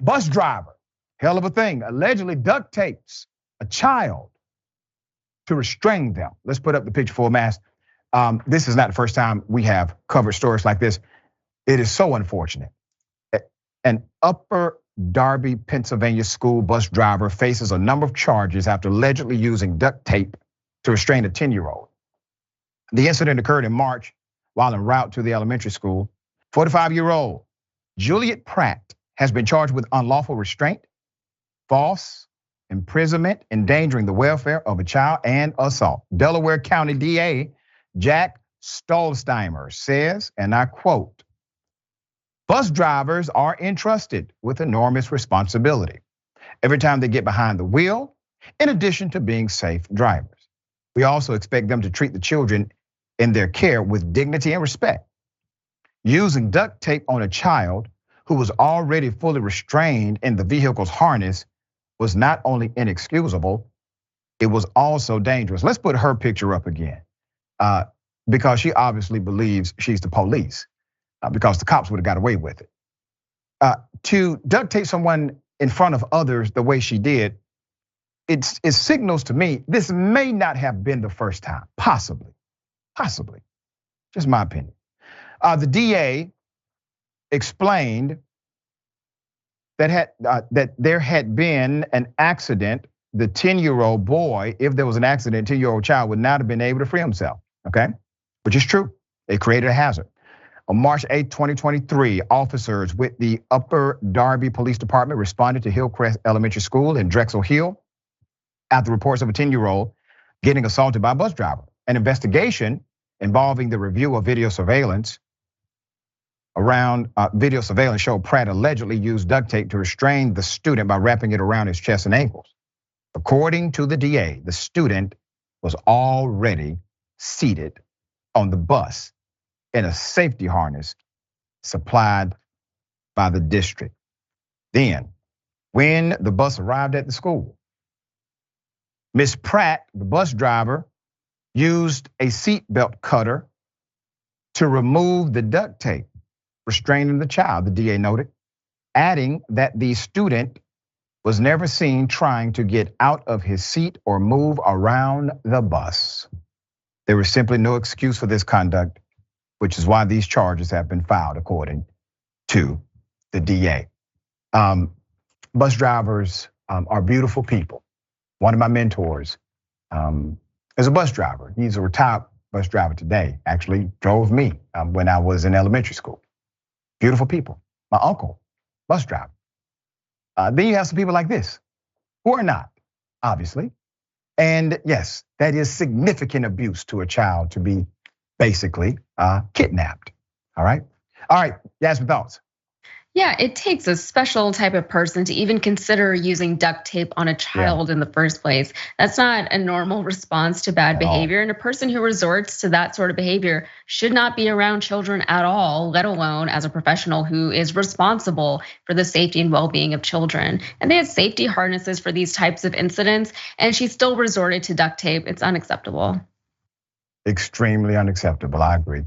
Bus driver, hell of a thing, allegedly duct tapes a child to restrain them. Let's put up the picture full mass. This is not the first time we have covered stories like this. It is so unfortunate. An Upper Darby, Pennsylvania school bus driver faces a number of charges after allegedly using duct tape to restrain a 10-year-old. The incident occurred in March while en route to the elementary school. 45-year-old Juliet Pratt has been charged with unlawful restraint, false imprisonment, endangering the welfare of a child, and assault. Delaware County DA Jack Stollsteimer says, and I quote, "Bus drivers are entrusted with enormous responsibility every time they get behind the wheel, in addition to being safe drivers. We also expect them to treat the children in their care with dignity and respect. Using duct tape on a child who was already fully restrained in the vehicle's harness was not only inexcusable, it was also dangerous." Let's put her picture up again, because she obviously believes she's the police, because the cops would have got away with it. To duct tape someone in front of others the way she did, it signals to me this may not have been the first time, possibly, just my opinion. The DA explained that there had been an accident. The 10-year-old boy, if there was an accident, 10-year-old child would not have been able to free himself, okay? Which is true, it created a hazard. On March 8, 2023, officers with the Upper Darby Police Department responded to Hillcrest Elementary School in Drexel Hill after reports of a 10-year-old getting assaulted by a bus driver. An investigation involving the review of video surveillance showed Pratt allegedly used duct tape to restrain the student by wrapping it around his chest and ankles. According to the DA, the student was already seated on the bus in a safety harness supplied by the district. Then, when the bus arrived at the school, Miss Pratt, the bus driver, used a seatbelt cutter to remove the duct tape restraining the child, the DA noted, adding that the student was never seen trying to get out of his seat or move around the bus. There was simply no excuse for this conduct, which is why these charges have been filed, according to the DA. Bus drivers are beautiful people. One of my mentors is a bus driver. He's a retired bus driver today, actually drove me when I was in elementary school. Beautiful people. My uncle, bus driver. Then you have some people like this, who are not, obviously. And yes, that is significant abuse to a child to be basically kidnapped, all right? All right, Yasmin, thoughts? Yeah, it takes a special type of person to even consider using duct tape on a child in the first place. That's not a normal response to bad behavior. And a person who resorts to that sort of behavior should not be around children at all, let alone as a professional who is responsible for the safety and well-being of children. And they had safety harnesses for these types of incidents, and she still resorted to duct tape. It's unacceptable. Extremely unacceptable, I agree.